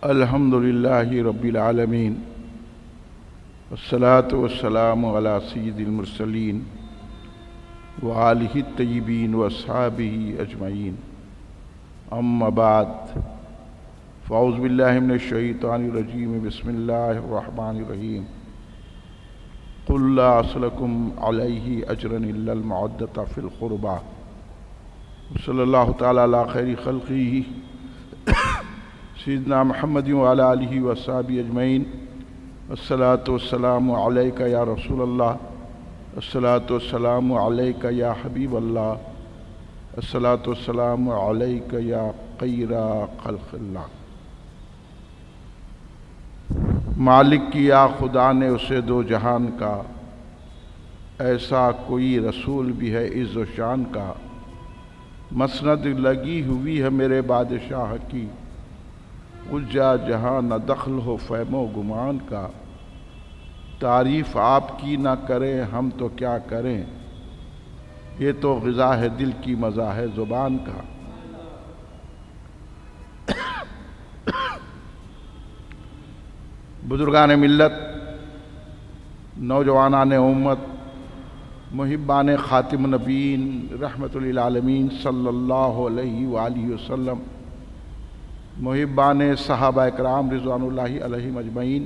الحمدللہ رب العالمین والصلاة والسلام علی سید المرسلین وآلہ الطیبین واصحابہ اجمعین اما بعد فاعوذ باللہ من الشیطان الرجیم بسم اللہ الرحمن الرحیم قل لا اسألکم علیہ اجرا الا المودۃ فی القربى صلی اللہ تعالی علی خیر خلقہ سیدنا محمد وعلی آلہ وصحبہ اجمعین الصلاۃ والسلام علیک یا رسول اللہ الصلاۃ والسلام علیک یا حبیب اللہ الصلاۃ والسلام علیک یا خیر خلق اللہ۔ مالک کیا خدا نے اسے دو جہان کا، ایسا کوئی رسول بھی ہے عز و شان کا، مسند لگی ہوئی ہے میرے بادشاہ کی، اجا جہاں نہ دخل ہو فہم و گمان کا، تعریف آپ کی نہ کریں ہم تو کیا کریں، یہ تو غذا ہے دل کی مزہ ہے زبان کا۔ بزرگان ملت، نوجوانان امت، محبان خاتم النبیین رحمت للعالمین صلی اللہ علیہ وآلہ وسلم، محبان صحابہ اکرام رضوان اللہ علیہم اجمعین،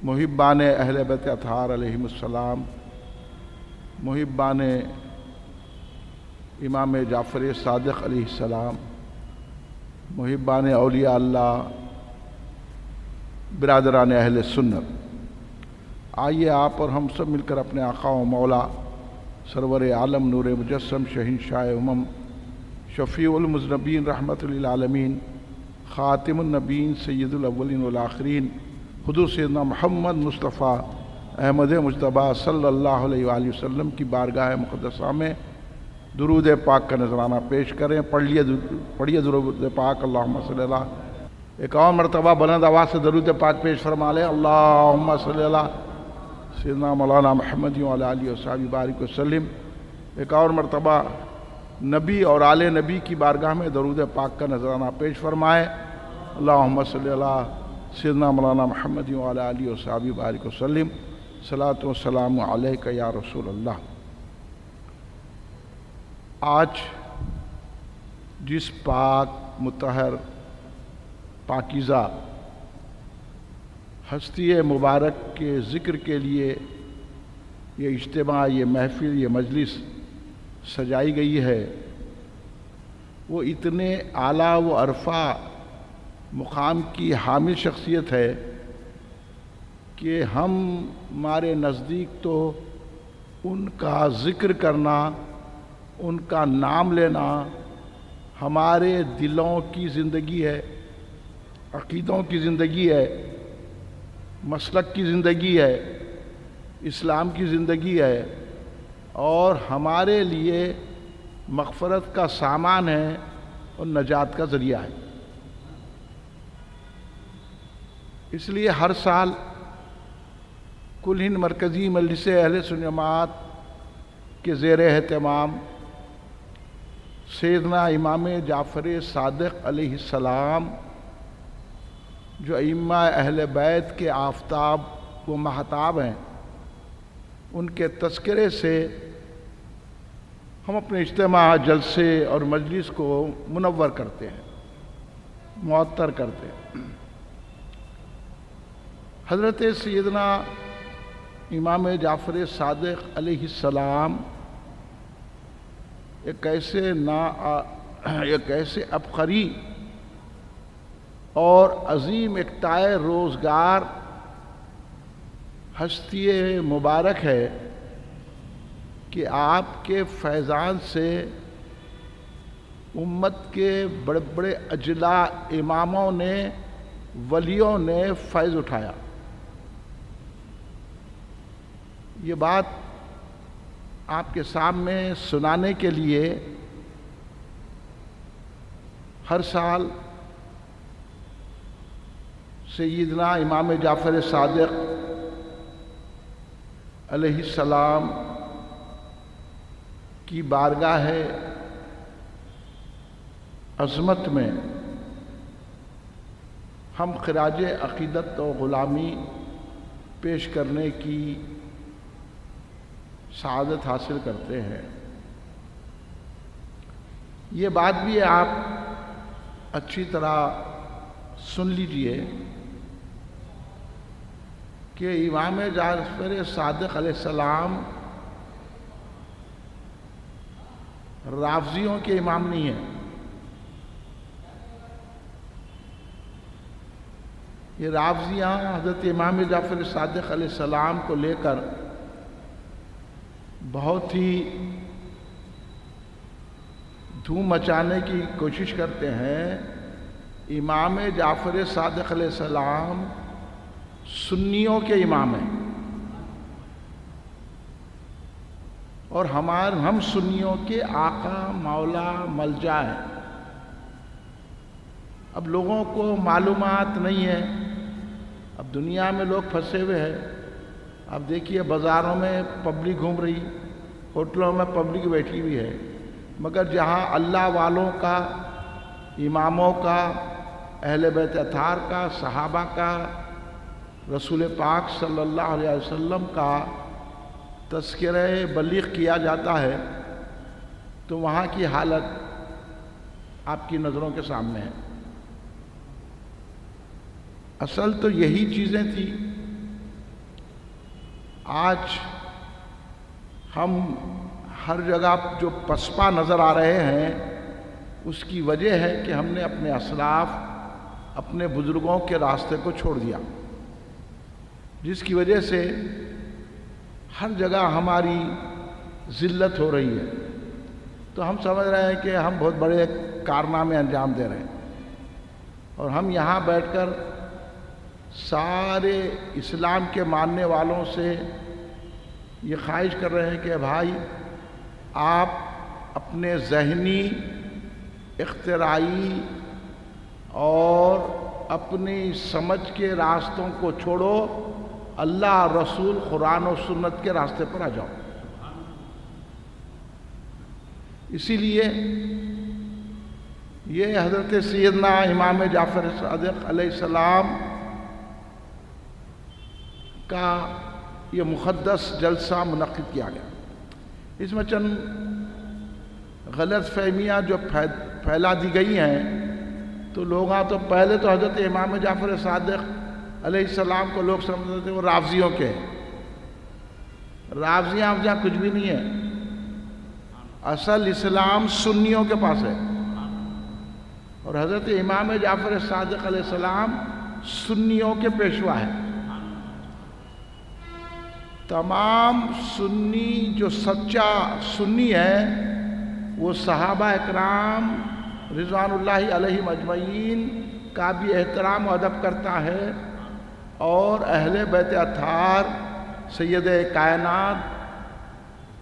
محبان اہل بیت اطہار علیہم السلام، محبان امام جعفر صادق علیہ السلام، محبان اولیاء اللہ، برادران اہل سنت، آئیے آپ اور ہم سب مل کر اپنے آقا و مولا سرور عالم نور مجسم شہنشاہ امم شفیع المذنبین رحمت للعالمین خاتم النبیین سید الاولین والآخرین حضور سیدنا محمد مصطفیٰ احمد مجتبیٰ صلی اللہ علیہ وآلہ وسلم کی بارگاہ مقدسہ میں درود پاک کا نذرانہ پیش کریں۔ پڑھیے درود پاک، اللہم صلی اللہ۔ ایک اور مرتبہ بلند آواز سے درود پاک پیش فرما لیں، اللہم صلی اللہ سیدنا مولانا محمد وعلی آلہ وصحبہ بارک وسلم۔ ایک اور مرتبہ نبی اور آل نبی کی بارگاہ میں درود پاک کا نذرانہ پیش فرمائیں، اللہم صلی اللہ سیدنا مولانا محمد وعلی آلہ وصحبہ بارک وسلم، صلاۃ والسلام علیک یا رسول اللہ۔ آج جس پاک مطہر پاکیزہ ہستی مبارک کے ذکر کے لیے یہ اجتماع، یہ محفل، یہ مجلس سجائی گئی ہے، وہ اتنے اعلیٰ و عرفہ مقام کی حامل شخصیت ہے کہ ہمارے نزدیک تو ان کا ذکر کرنا، ان کا نام لینا ہمارے دلوں کی زندگی ہے، عقیدوں کی زندگی ہے، مسلک کی زندگی ہے، اسلام کی زندگی ہے، اور ہمارے لیے مغفرت کا سامان ہے اور نجات کا ذریعہ ہے۔ اس لیے ہر سال کل ہند مرکزی مجلس اہل سنت جماعت کے زیر اہتمام سیدنا امام جعفر صادق علیہ السلام، جو ائمہ اہل بیت کے آفتاب و مہتاب ہیں، ان کے تذکرے سے ہم اپنے اجتماع، جلسے اور مجلس کو منور کرتے ہیں، معطر کرتے ہیں۔ حضرت سیدنا امام جعفر صادق علیہ السلام ایک ایسے عبقری اور عظیم اقتائے روزگار ہستی مبارک ہے کہ آپ کے فیضان سے امت کے بڑے بڑے اجلاء، اماموں نے، ولیوں نے فیض اٹھایا۔ یہ بات آپ کے سامنے سنانے کے لیے ہر سال سیدنا امام جعفر صادق علیہ السلام کی بارگاہ عظمت میں ہم خراج عقیدت و غلامی پیش کرنے کی سعادت حاصل کرتے ہیں۔ یہ بات بھی آپ اچھی طرح سن لیجئے کہ امام جعفر صادق علیہ السلام رافضیوں کے امام نہیں ہیں۔ یہ رافضیاں حضرت امام جعفر صادق علیہ السلام کو لے کر بہت ہی دھوم مچانے کی کوشش کرتے ہیں۔ امام جعفر صادق علیہ السلام سنیوں کے امام ہیں، اور ہم سنیوں کے آقا مولا ملجا ہیں۔ اب لوگوں کو معلومات نہیں ہے، اب دنیا میں لوگ پھنسے ہوئے ہیں۔ اب دیکھیے بازاروں میں پبلک گھوم رہی، ہوٹلوں میں پبلک بیٹھی ہوئی ہے، مگر جہاں اللہ والوں کا، اماموں کا، اہل بیت اطہار کا، صحابہ کا، رسول پاک صلی اللہ علیہ وسلم کا تذکرہ بلیغ کیا جاتا ہے، تو وہاں کی حالت آپ کی نظروں کے سامنے ہے۔ اصل تو یہی چیزیں تھیں۔ آج ہم ہر جگہ جو پسپا نظر آ رہے ہیں، اس کی وجہ ہے کہ ہم نے اپنے اسلاف، اپنے بزرگوں کے راستے کو چھوڑ دیا، جس کی وجہ سے ہر جگہ ہماری ذلت ہو رہی ہے۔ تو ہم سمجھ رہے ہیں کہ ہم بہت بڑے کارنامے انجام دے رہے ہیں، اور ہم یہاں بیٹھ کر سارے اسلام کے ماننے والوں سے یہ خواہش کر رہے ہیں کہ بھائی آپ اپنے ذہنی، اختراعی اور اپنی سمجھ کے راستوں کو چھوڑو، اللہ، رسول، قرآن و سنت کے راستے پر آ جاؤ۔ اسی لیے یہ حضرت سیدنا امام جعفر صادق علیہ السلام کا یہ مقدس جلسہ منعقد کیا گیا۔ اس میں چند غلط فہمیاں جو پھیلا دی گئی ہیں، تو لوگ تو پہلے تو حضرت امام جعفر صادق علیہ السلام کو لوگ سمجھتے تھے وہ رافضیوں کے ہیں۔ رافضیاں کچھ بھی نہیں ہے، اصل اسلام سنیوں کے پاس ہے، اور حضرت امام جعفر صادق علیہ السلام سنیوں کے پیشوا ہے۔ تمام سنی جو سچا سنی ہے، وہ صحابہ اکرام رضوان اللہ علیہم اجمعین کا بھی احترام و ادب کرتا ہے، اور اہل بیت اطہار سید کائنات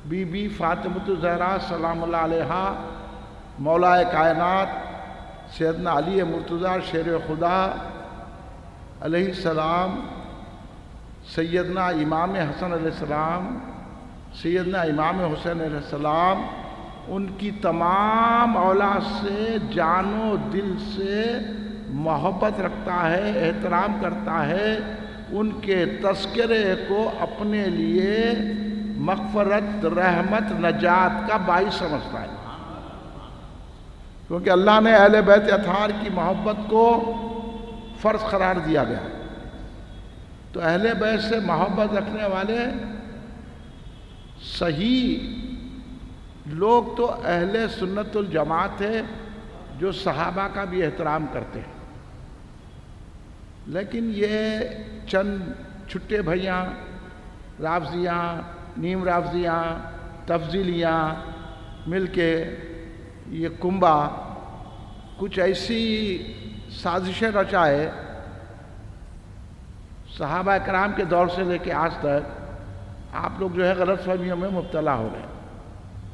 بی بی فاطمۃ الزہرا سلام اللہ علیہا، مولا کائنات سیدنا علی مرتضیٰ شیر خدا علیہ السلام، سیدنا امام حسن علیہ السلام، سیدنا امام حسین علیہ السلام، ان کی تمام اولاد سے جان و دل سے محبت رکھتا ہے، احترام کرتا ہے، ان کے تذکرے کو اپنے لیے مغفرت، رحمت، نجات کا باعث سمجھتا ہے، کیونکہ اللہ نے اہل بیت اطہار کی محبت کو فرض قرار دیا گیا۔ تو اہل بیت سے محبت رکھنے والے صحیح لوگ تو اہل سنت الجماعت ہے، جو صحابہ کا بھی احترام کرتے ہیں۔ لیکن یہ چند چھٹے بھائیاں، رافضیاں، نیم رافضیاں، تفضیلیاں مل کے یہ کنبہ کچھ ایسی سازشیں رچائے، صحابہ اکرام کے دور سے لے کے آج تک آپ لوگ جو ہے غلط فہمیوں میں مبتلا ہو گئے۔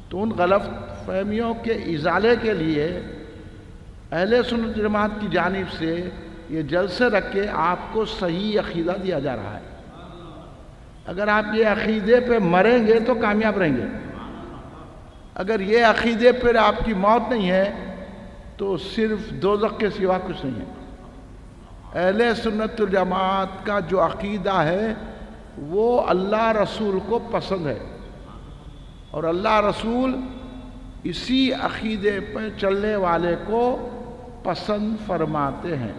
تو ان غلط فہمیوں کے ازالے کے لیے اہل سنت جماعت کی جانب سے یہ جلسے رکھ کے آپ کو صحیح عقیدہ دیا جا رہا ہے۔ اگر آپ یہ عقیدے پہ مریں گے تو کامیاب رہیں گے، اگر یہ عقیدے پر آپ کی موت نہیں ہے تو صرف دوزخ کے سوا کچھ نہیں ہے۔ اہل سنت الجماعت کا جو عقیدہ ہے وہ اللہ رسول کو پسند ہے، اور اللہ رسول اسی عقیدے پر چلنے والے کو پسند فرماتے ہیں۔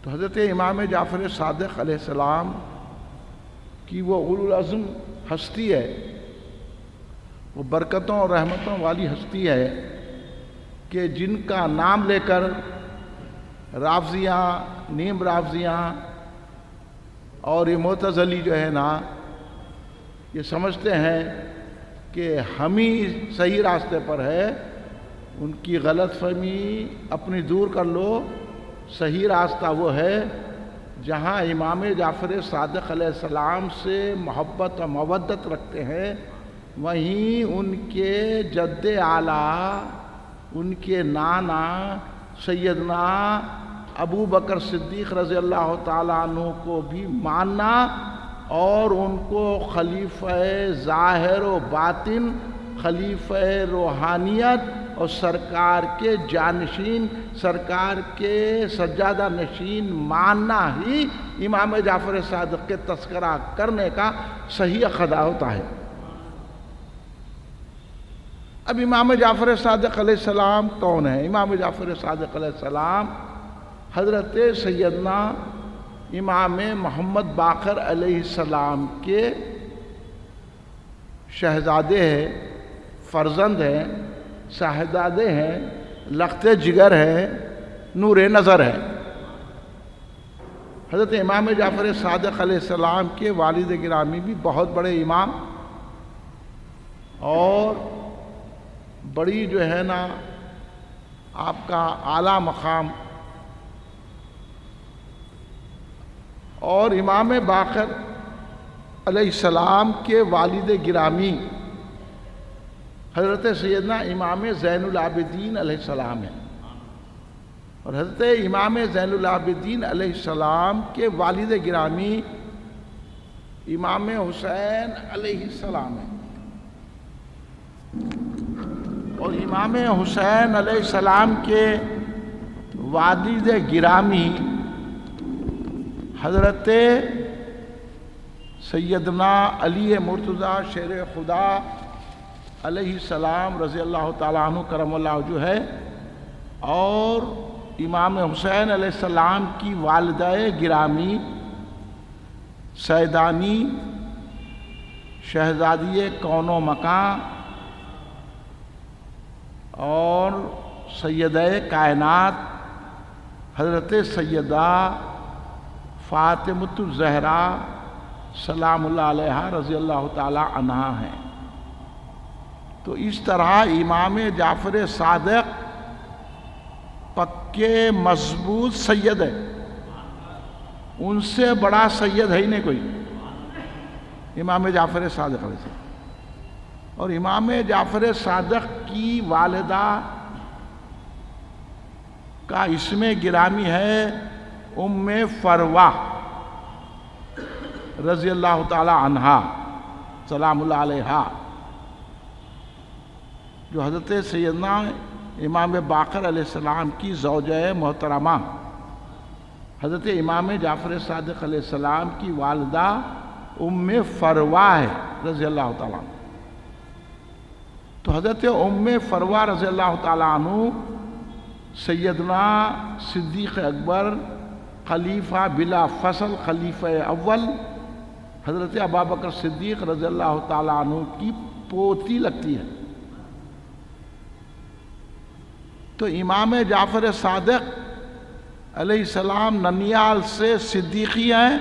تو حضرت امام جعفر صادق علیہ السلام کی وہ اولو العزم ہستی ہے، وہ برکتوں اور رحمتوں والی ہستی ہے کہ جن کا نام لے کر رافضیاں، نیم رافضیاں اور یہ معتزلی جو ہے نا، یہ سمجھتے ہیں کہ ہم ہی صحیح راستے پر ہے۔ ان کی غلط فہمی اپنی دور کر لو، صحیح راستہ وہ ہے جہاں امام جعفر صادق علیہ السلام سے محبت و مودت رکھتے ہیں، وہیں ان کے جد اعلیٰ، ان کے نانا سیدنا ابو بکر صدیق رضی اللہ تعالیٰ عنہ کو بھی ماننا اور ان کو خلیفہ ظاہر و باطن، خلیفہ روحانیت اور سرکار کے جانشین، سرکار کے سجادہ نشین ماننا ہی امام جعفر صادق کے تذکرہ کرنے کا صحیح عقیدہ ہوتا ہے۔ اب امام جعفر صادق علیہ السلام کون ہے؟ امام جعفر صادق علیہ السلام حضرت سیدنا امام محمد باقر علیہ السلام کے شہزادے ہیں، فرزند ہیں، صاحبزادے ہیں، لخت جگر ہیں، نور نظر ہیں۔ حضرت امام جعفر صادق علیہ السلام کے والد گرامی بھی بہت بڑے امام اور بڑی جو ہے نا آپ کا اعلیٰ مقام، اور امام باقر علیہ السلام کے والد گرامی حضرت سیدنا امام زین العابدین علیہ السلام ہیں، اور حضرت امام زین العابدین علیہ السلام کے والد گرامی امام حسین علیہ السلام ہیں، اور امام حسین علیہ السلام کے والد گرامی حضرت سیدنا علی مرتضیٰ شیر خدا علیہ السلام رضی اللہ تعالیٰ عنہ کرم اللہ وجہہ ہے، اور امام حسین علیہ السلام کی والدہ گرامی سیدانی شہزادی کون و مکان اور سیدہ کائنات حضرت سیدہ فاطمۃ الزہرا سلام اللہ علیہا رضی اللہ تعالی عنہا ہیں۔ تو اس طرح امام جعفر صادق پکے مضبوط سید ہے، ان سے بڑا سید ہے ہی نہیں کوئی، امام جعفر صادق علیہ السلام۔ اور امام جعفر صادق کی والدہ کا اسم گرامی ہے ام فروہ رضی اللہ تعالی عنہا سلام اللہ علیہا، جو حضرت سیدنا امام باقر علیہ السلام کی زوجہ محترمہ حضرت امام جعفر صادق علیہ السلام کی والدہ ام فروہ ہے رضی اللہ تعالیٰ عنہ۔ تو حضرت ام فروہ رضی اللہ تعالیٰ عنہ سیدنا صدیق اکبر خلیفہ بلا فصل خلیفہ اول حضرت ابوبکر صدیق رضی اللہ تعالیٰ عنہ کی پوتی لگتی ہے۔ تو امام جعفر صادق علیہ السلام ننیال سے صدیقی ہیں،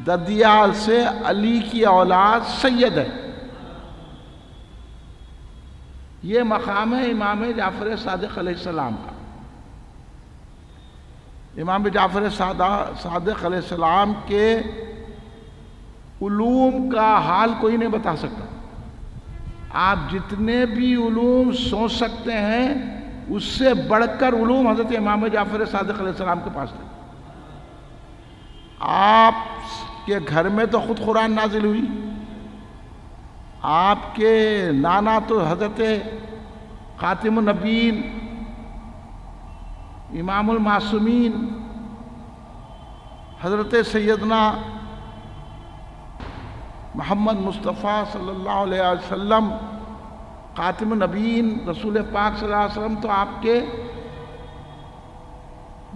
ددیال سے علی کی اولاد سید ہے۔ یہ مقام ہے امام جعفر صادق علیہ السلام کا۔ امام جعفر صادق علیہ السلام کے علوم کا حال کوئی نہیں بتا سکتا۔ آپ جتنے بھی علوم سوچ سکتے ہیں اس سے بڑھ کر علوم حضرت امام جعفر صادق علیہ السلام کے پاس تھے۔ آپ کے گھر میں تو خود قرآن نازل ہوئی، آپ کے نانا تو حضرت خاتم النبیین امام المعصومین حضرت سیدنا محمد مصطفیٰ صلی اللہ علیہ وسلم خاتم النبیین رسول پاک صلی اللہ علیہ وسلم تو آپ کے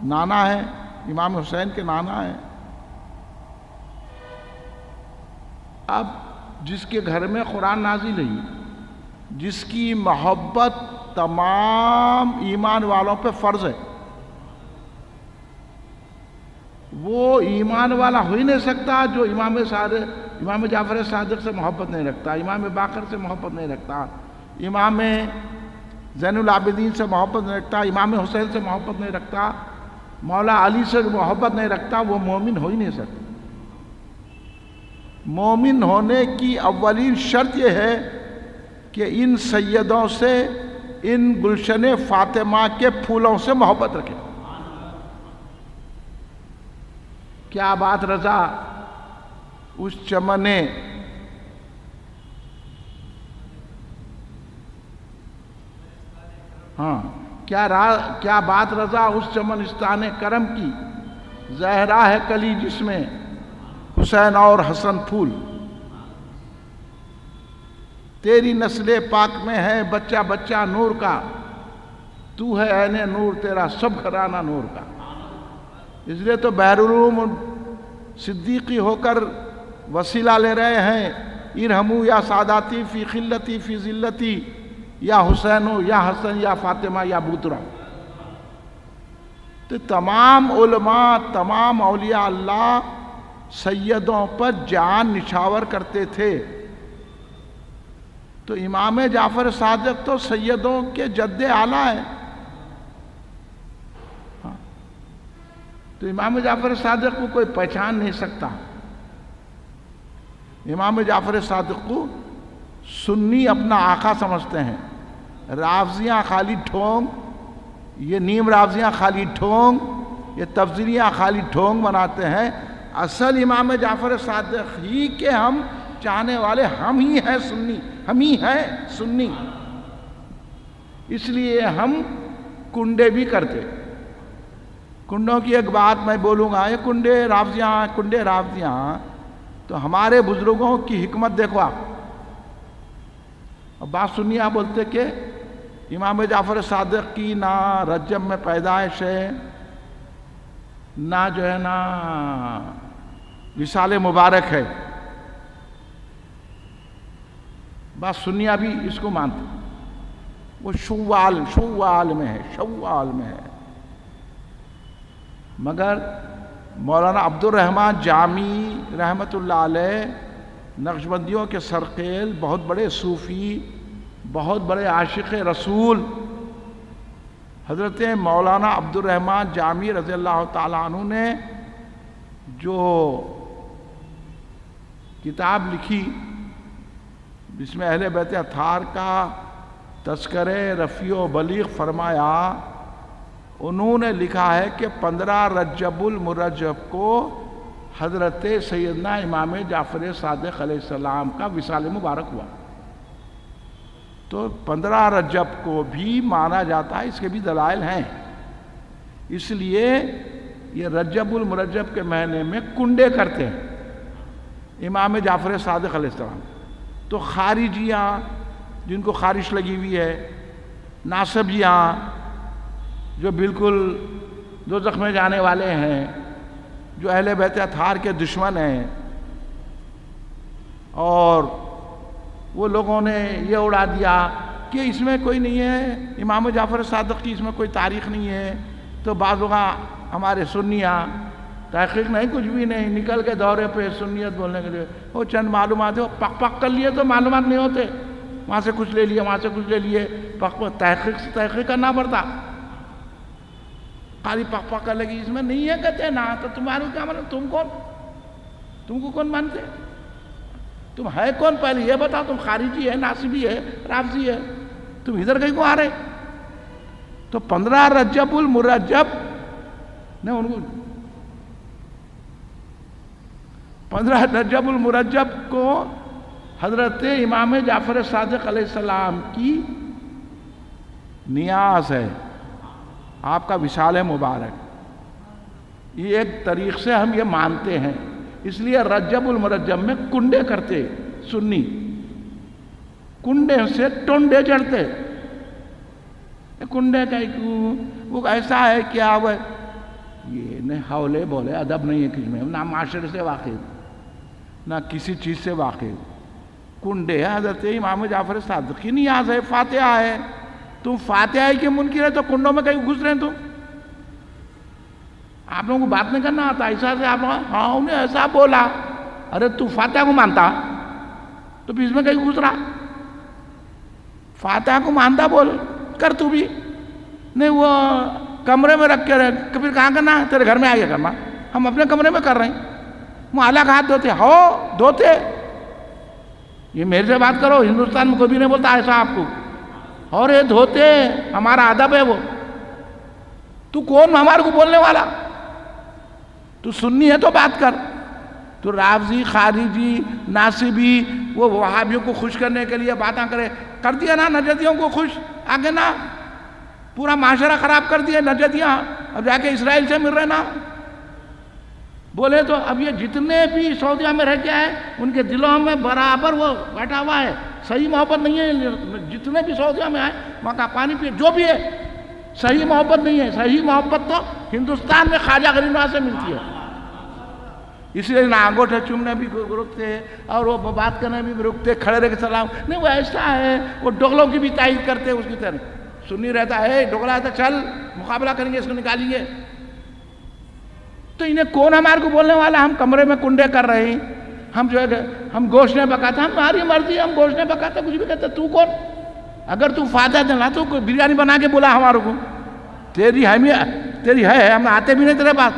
نانا ہیں، امام حسین کے نانا ہیں۔ اب جس کے گھر میں قرآن نازل ہوئی، جس کی محبت تمام ایمان والوں پہ فرض ہے، وہ ایمان والا ہو ہی نہیں سکتا جو امام جعفر صادق سے محبت نہیں رکھتا، امام باقر سے محبت نہیں رکھتا، امام زین العابدین سے محبت نہیں رکھتا، امام حسین سے محبت نہیں رکھتا، مولا علی سے محبت نہیں رکھتا، وہ مومن ہو ہی نہیں سکتا۔ مومن ہونے کی اولین شرط یہ ہے کہ ان سیدوں سے، ان گلشن فاطمہ کے پھولوں سے محبت رکھے۔ کیا بات رضا اس چمنے کیا بات رضا اس چمنستان کرم کی، زہرا ہے کلی جس میں حسین اور حسن پھول، تیری نسل پاک میں ہے بچہ بچہ نور کا، تو ہے عین نور تیرا سب گھرانہ نور کا۔ اس لیے تو بحرالعلوم صدیقی ہو کر وسیلہ لے رہے ہیں، ارحمو یا ساداتی فی خلتی فی ذلتی، یا حسینو یا حسن یا فاطمہ یا بوترا۔ تو تمام علماء، تمام اولیاء اللہ سیدوں پر جان نچھاور کرتے تھے۔ تو امام جعفر صادق تو سیدوں کے جد اعلیٰ ہیں۔ تو امام جعفر صادق کو کوئی پہچان نہیں سکتا۔ امام جعفر صادق کو سنی اپنا آقا سمجھتے ہیں، رافضیاں خالی ڈھونگ، یہ نیم رافضیاں خالی ڈھونگ، یہ تفسیریاں خالی ڈھونگ بناتے ہیں۔ اصل امام جعفر صادق ہی کے ہم چاہنے والے ہم ہی ہیں سنی، ہم ہی ہیں سنی۔ اس لیے ہم کنڈے بھی کرتے۔ کنڈوں کی ایک بات میں بولوں گا، یہ کنڈے رافضیاں، تو ہمارے بزرگوں کی حکمت دیکھو آپ۔ اب بات سنیے، آپ بولتے کہ امام جعفر صادق کی نہ رجب میں پیدائش ہے، نہ جو ہے نا وصال مبارک ہے۔ بات سنیے بھی اس کو مانتے، وہ شوال میں ہے۔ مگر مولانا عبد الرحمن جامی رحمت اللہ علیہ نقشبندیوں کے سرخیل، بہت بڑے صوفی، بہت بڑے عاشق رسول، حضرت مولانا عبد الرحمن جامی رضی اللہ تعالیٰ عنہ نے جو کتاب لکھی جس میں اہل بیت اطہار کا تذکرہ رفیع و بلیغ فرمایا، انہوں نے لکھا ہے کہ 15 رجب المرجب کو حضرت سیدنا امام جعفر صادق علیہ السلام کا وصال مبارک ہوا۔ تو 15 رجب کو بھی مانا جاتا ہے، اس کے بھی دلائل ہیں۔ اس لیے یہ رجب المرجب کے مہینے میں کنڈے کرتے ہیں امام جعفر صادق علیہ السلام۔ تو خارجیاں جن کو خارش لگی ہوئی ہے، ناصبیاں جو بالکل دوزخ میں جانے والے ہیں، جو اہل بیت اطہار کے دشمن ہیں، اور وہ لوگوں نے یہ اڑا دیا کہ اس میں کوئی نہیں ہے، امام جعفر صادق کی اس میں کوئی تاریخ نہیں ہے۔ تو بعض لوگ ہمارے سنیاں تحقیق نہیں، کچھ بھی نہیں، نکل کے دورے پہ سنیت بولنے کے لیے وہ چند معلومات ہے، وہ پک کر لیے تو معلومات نہیں ہوتے، وہاں سے کچھ لے لیے، وہاں سے کچھ لے لیے، تحقیق کرنا پڑتا۔ خالی پک کر لگی اس میں نہیں ہے کہتے نا، تو تمہارے کیا مانو؟ تم کو کون مانتے؟ تم ہے کون؟ پہلے یہ بتا، تم خارجی ہے، ناصبی ہے، رافضی ہے، تم ادھر کہیں کو آ رہے؟ تو 15 رجب المرجب نے ان کو 15 رجب المرجب کو حضرت امام جعفر صادق علیہ السلام کی نیاز ہے، آپ کا وصال مبارک. یہ ایک طریق سے ہم یہ مانتے ہیں. اس لیے رجب المرجب میں کنڈے کرتے سنی، کنڈے سے ٹونڈے چڑھتے. کنڈے کا وہ ایسا ہے کیا وہ یہ نہ حولے بولے ادب نہیں ہے کس میں، نہ معاشرے سے واقف نہ کسی چیز سے واقف. کنڈے حضرت امام جعفر صادق کی نیاز ہے، فاتحہ ہے. تم فاتحہ کے منکر ہے تو کنڈوں میں کہیں گھس رہے ہیں. تم آپ لوگوں کو بات نہیں کرنا آتا ایسا سے آپ لوگ ہاں انہیں ایسا بولا. ارے تو فاتحہ کو مانتا تو پھر اس میں کہیں گھس رہا. فاتحہ کو مانتا بول کر تو بھی نہیں. وہ کمرے میں رکھ کے پھر کہاں کرنا تیرے گھر میں آئیے کرنا. ہم اپنے کمرے میں کر رہے ہیں. معالیٰ کا ہاتھ دھوتے ہو دھوتے. یہ میرے سے بات کرو. ہندوستان میں کوئی بھی نہیں بولتا ایسا آپ کو. اور یہ دھوتے ہمارا ادب ہے. وہ تو کون ہمارے کو بولنے والا؟ تو سنی ہے تو بات کر. تو رافضی خارجی ناصبی وہ وہابیوں کو خوش کرنے کے لیے باتاں کرے. کر دیا نا نجدیوں کو خوش. آگے نا پورا معاشرہ خراب کر دیا نجدیاں. اب جا کے اسرائیل سے مل رہے نا. بولے تو اب یہ جتنے بھی سعودیہ میں رہ کے آئے ان کے دلوں میں برابر وہ بیٹھا ہوا ہے. صحیح محبت نہیں ہے. جتنے بھی سعودیہ میں آئے وہاں کا پانی پیے جو بھی ہے صحیح محبت نہیں ہے. صحیح محبت تو ہندوستان میں خواجہ غریب نواز سے ملتی ہے. اس لیے نہ انگوٹھے چومنے بھی رکتے اور وہ بات کرنے بھی رکتے. کھڑے رہ کے سلام نہیں. وہ ایسا ہے وہ ڈوغلوں کی بھی تائید کرتے اس کی طرح. سنی رہتا ہے ڈوغلا ہے تو چل مقابلہ کریں گے اس کو نکالیں گے. تو انہیں کون ہمارے کو بولنے والا؟ ہم کمرے میں کنڈے کر رہے ہیں. ہم جو ہے ہم گوشت نہیں پکاتے. ہماری مرضی ہم گوشت نہیں پکاتے کچھ بھی کہتے. تو کون؟ اگر تو فاتحہ دینا تو کوئی بریانی بنا کے بولا ہمارے کو. تیری ہے ہم آتے بھی نہیں تیرے پاس.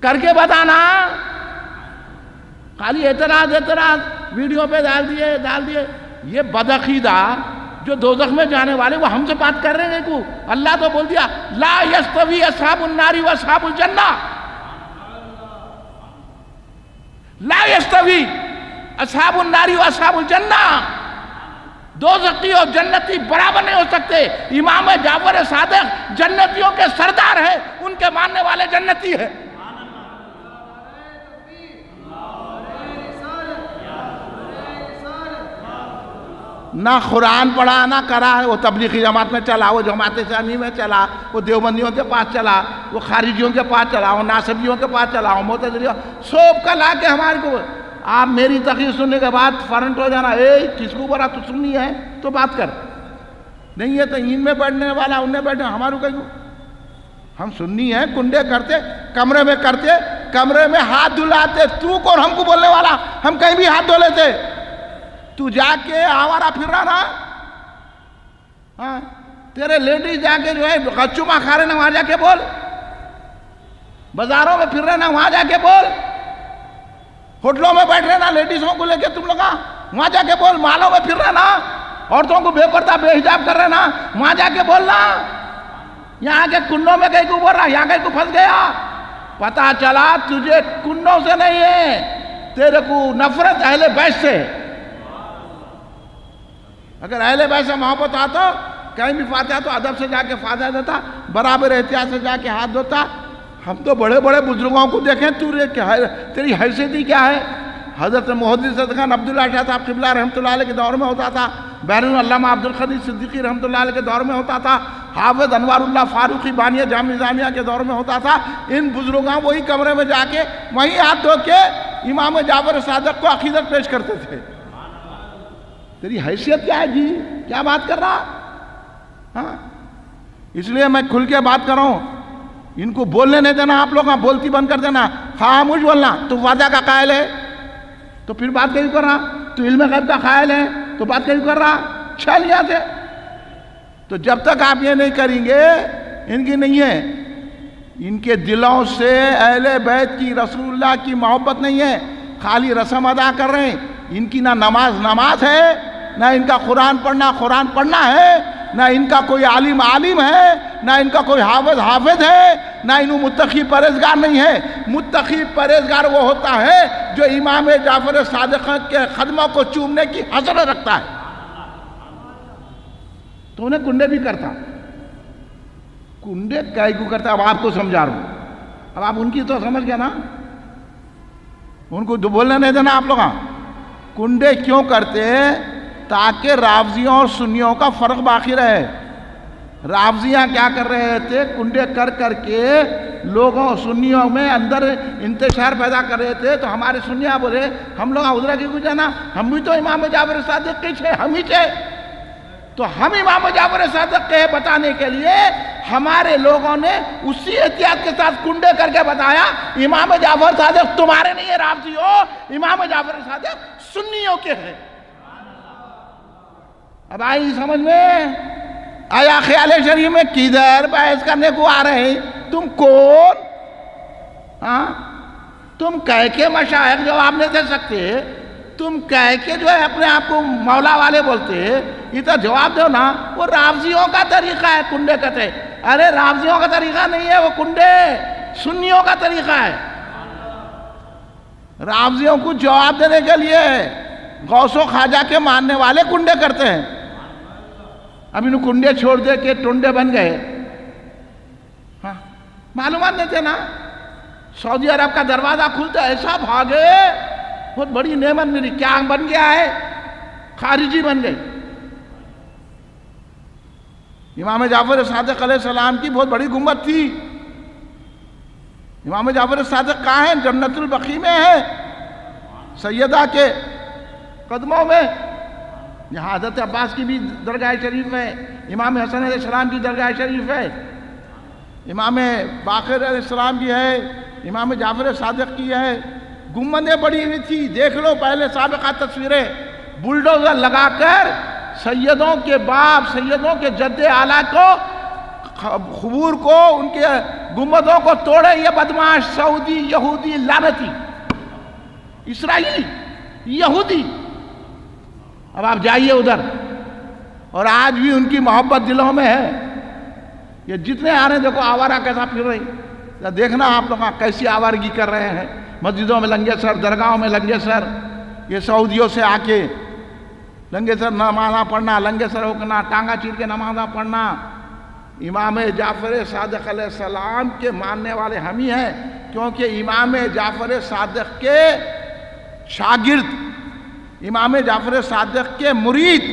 کر کے بتانا. خالی اعتراض ویڈیو پہ ڈال دیے. یہ بدعقیدہ جو دوزخ میں جانے والے وہ ہم سے بات کر رہے ہیں کو. اللہ تو بول دیا لا یستوی اصحاب النار و اصحاب الجنہ. لا یستوی اصحاب النار و اصحاب الجنہ. دوزخی اور جنتی برابر نہیں ہو سکتے. امام جعفر صادق جنتیوں کے سردار ہیں. ان کے ماننے والے جنتی ہیں. نہ قرآن پڑھا نہ کرا. وہ تبلیغی جماعت میں چلا, وہ جماعت اسلامی میں چلا, وہ دیوبندیوں کے پاس چلا, وہ خارجیوں کے پاس چلا, وہ ناصبیوں کے پاس چلا, وہ معتزلیوں سب کا لا کے ہمارے کو. آپ میری تقریر سننے کے بعد فرنٹ ہو جانا, کس کو برا تو سننی ہے تو بات کر, نہیں ہے تو ان میں بیٹھنے والا ان میں بیٹھنے ہمارے کو. ہم سننی ہیں کنڈے کرتے کمرے میں کرتے, کمرے میں ہاتھ دھلاتے. تو کون ہم کو بولنے والا؟ ہم کہیں بھی ہاتھ دھو لیتے. تو جا کے آوارہ پھر رہا نا. ہاں تیرے لیڈیز جا کے جو ہے غچومہ کھا رہے نا وہاں جا کے بول. بازاروں میں پھر رہے نا وہاں جا کے بول. ہوٹلوں میں بیٹھ رہے نا لیڈیزوں کو لے کے تم لوگا وہاں جا کے بول. مالوں میں پھر رہے نا عورتوں کو بے پردہ بے حجاب کر رہے نا وہاں جا کے بولنا. یہاں کے کنڈوں میں کہیں کو بول رہا, یہاں کہیں کو پھنس گیا. پتا چلا تجھے کنڈوں سے نہیں ہے, تیرے کو نفرت اہل بیت سے. اگر اہل بیت سے محبت آتا کہیں بھی فاتحہ تو ادب سے جا کے فاتحہ دیتا, برابر احتیاط سے جا کے ہاتھ دھوتا. ہم تو بڑے بڑے بزرگوں کو دیکھیں, تیری حیثیتی کیا ہے؟ حضرت محدث خان عبداللہ شاہ صاحب قبلہ رحمۃ اللہ علیہ کے دور میں ہوتا تھا, بیرون علامہ عبدالقدیر صدیقی رحمۃ اللہ علیہ کے دور میں ہوتا تھا, حافظ انوار اللہ فاروقی بانیہ جامع نظامیہ کے دور میں ہوتا تھا. ان بزرگوں وہی کمرے میں جا کے وہیں ہاتھ دھو کے امام جعفر صادق کو عقیدت پیش کرتے تھے. تیری حیثیت کیا ہے جی؟ کیا بات کر رہا؟ ہاں اس لیے میں کھل کے بات کر رہا ہوں. ان کو بولنے نہیں دینا. آپ لوگ بولتی بند کر دینا, خاموش بولنا. تو فاتحہ کا قائل ہے تو پھر بات کیوں کر رہا؟ تو علم غیب کا قائل ہے تو بات کیوں کر رہا؟ چل یہاں سے. تو جب تک آپ یہ نہیں کریں گے ان کی نہیں ہے. ان کے دلوں سے اہل بیت کی رسول اللہ کی محبت نہیں ہے, خالی رسم ادا کر رہے ہیں. ان کی نہ نماز ہے, نہ ان کا قرآن پڑھنا ہے, نہ ان کا کوئی عالم ہے, نہ ان کا کوئی حافظ ہے, نہ انہوں متقی پرہیزگار نہیں ہے. متقی پرہیزگار وہ ہوتا ہے جو امام جعفر صادق کے قدموں کو چومنے کی حسرت رکھتا ہے. تو انہیں کنڈے بھی کرتا. کنڈے کائی کو کرتے؟ اب آپ کو سمجھا رہا ہوں، اب آپ ان کی تو سمجھ گیا نا، ان کو بولنے نہیں دینا آپ لوگ. کنڈے کیوں کرتے؟ تاکہ رافضیوں اور سنیوں کا فرق باقی رہے. رافضیاں کیا کر رہے تھے؟ کنڈے کر کر کے لوگوں سنیوں میں اندر انتشار پیدا کر رہے تھے. تو ہمارے سنیاں بولے ہم لوگ ادھر کی کچھ جانا، ہم بھی تو امام جعفر صادق کے چھے، ہم ہی چھے. تو ہم امام جعفر صادق کے بتانے کے لیے ہمارے لوگوں نے اسی احتیاط کے ساتھ کنڈے کر کے بتایا امام جعفر صادق تمہارے نہیں ہے رافضیوں، امام جعفر صادق سنیوں کے ہیں. اب آئی سمجھ میں؟ آیا خیال شریف میں کدھر بحث کرنے کو آ رہے ہیں؟ تم کون؟ ہاں تم کہہ کے مشائخ جواب نہیں دے سکتے، تم کہہ کے جو ہے اپنے آپ کو مولا والے بولتے، یہ تو جواب دو نا. وہ رافضیوں کا طریقہ ہے کنڈے کہتے. ارے رافضیوں کا طریقہ نہیں ہے وہ کنڈے، سنیوں کا طریقہ ہے. رافضیوں کو جواب دینے کے لیے غوث و خواجہ کے ماننے والے کنڈے کرتے ہیں. اب انہوں کنڈے چھوڑ دے کے ٹنڈے بن گئے. ہاں معلومات نہیں تھے نا. سعودی عرب کا دروازہ کھلتا ایسا بھاگے، بہت بڑی نعمت ملی. کیا بن گیا ہے؟ خارجی بن گئے. امام جعفر صادق علیہ السلام کی بہت بڑی گنبد تھی. امام جعفر صادق کہاں ہیں؟ جنت البقیع میں ہے، سیدہ کے قدموں میں. یہاں حضرت عباس کی بھی درگاہ شریف ہے، امام حسن علیہ السلام کی درگاہ شریف ہے، امام باقر علیہ السلام کی ہے، امام جعفر صادق کی ہے. گنبدیں بڑی ہوئی تھی. دیکھ لو پہلے سابقہ تصویریں، بلڈوزر لگا کر سیدوں کے باپ، سیدوں کے جد اعلیٰ کو، قبور کو، ان کے گنبدوں کو توڑے یہ بدماش سعودی یہودی لعنتی اسرائیلی یہودی. اب آپ جائیے ادھر، اور آج بھی ان کی محبت دلوں میں ہے. یہ جتنے آ رہے ہیں دیکھو آوارہ کیسا پھر رہے ہیں، دیکھنا آپ لوگ کیسی آوارگی کر رہے ہیں. مسجدوں میں لنگے سر، درگاہوں میں لنگے سر، یہ سعودیوں سے آ کے لنگے سر نمازاں پڑھنا، لنگے سر ہوکنا، ٹانگا چیر کے نمازاں پڑھنا. امام جعفر صادق علیہ السلام کے ماننے والے ہم ہی ہیں، کیونکہ امام جعفر صادق کے شاگرد، امام جعفر صادق کے مرید،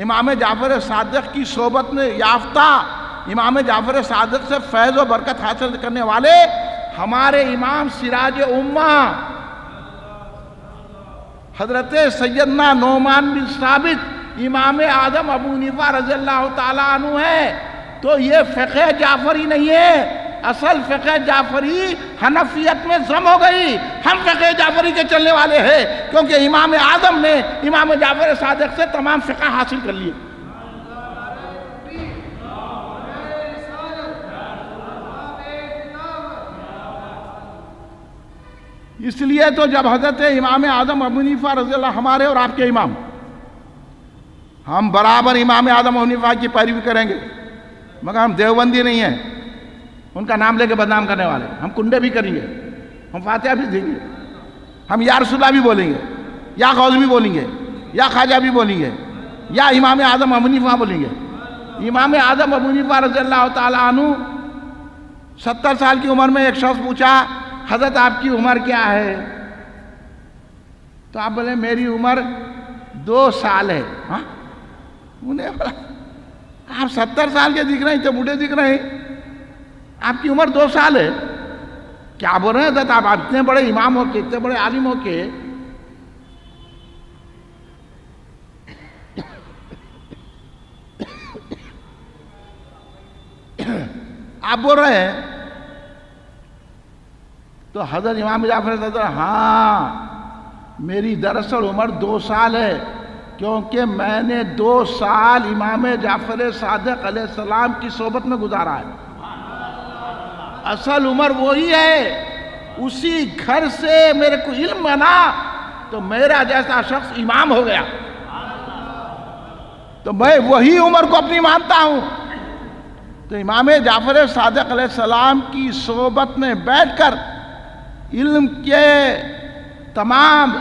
امام جعفر صادق کی صحبت میں یافتہ، امام جعفر صادق سے فیض و برکت حاصل کرنے والے ہمارے امام سراج امہ حضرت سیدنا نعمان بن ثابت امام اعظم ابو حنیفہ رضی اللہ تعالیٰ عنہ ہے. تو یہ فقہ جعفری نہیں ہے. اصل فقہ جعفری حنفیت میں ضم ہو گئی. ہم فقہ جعفری کے چلنے والے ہیں کیونکہ امام اعظم نے امام جعفر صادق سے تمام فقہ حاصل کر لیے. اس لیے تو جب حضرت امام اعظم ابو حنیفہ رضی اللہ ہمارے اور آپ کے امام، ہم برابر امام اعظم ابو حنیفہ کی پیروی کریں گے، مگر ہم دیوبندی نہیں ہیں ان کا نام لے کے بدنام کرنے والے. ہم کنڈے بھی کریں گے، ہم فاتحہ بھی دیں گے، ہم یا رسول اللہ بھی بولیں گے، یا غوث بھی بولیں گے، یا خواجہ بھی بولیں گے، یا امام اعظم ابو حنیفہ بولیں گے. امام اعظم ابو حنیفہ رضی اللہ تعالیٰ عنہ 70 سال کی عمر میں ایک شخص پوچھا حضرت آپ کی عمر کیا ہے؟ تو آپ بولے میری عمر 2 سال ہے. ہاں انہیں بولا آپ 70 سال کے دکھ رہے ہیں، تو بوڑھے دکھ رہے ہیں، آپ کی عمر 2 سال ہے. کیا بول رہے ہیں حضرت آپ اتنے بڑے امام ہو کے، اتنے بڑے عالم ہو کے آپ بول رہے ہیں؟ تو حضرت امام جعفر صادق ہاں میری دراصل عمر 2 سال ہے، کیونکہ میں نے 2 سال امام جعفر صادق علیہ السلام کی صحبت میں گزارا ہے. اصل عمر وہی ہے. اسی گھر سے میرے کو علم بنا تو میرا جیسا شخص امام ہو گیا. تو میں وہی عمر کو اپنی مانتا ہوں. تو امام جعفر صادق علیہ السلام کی صحبت میں بیٹھ کر علم کے تمام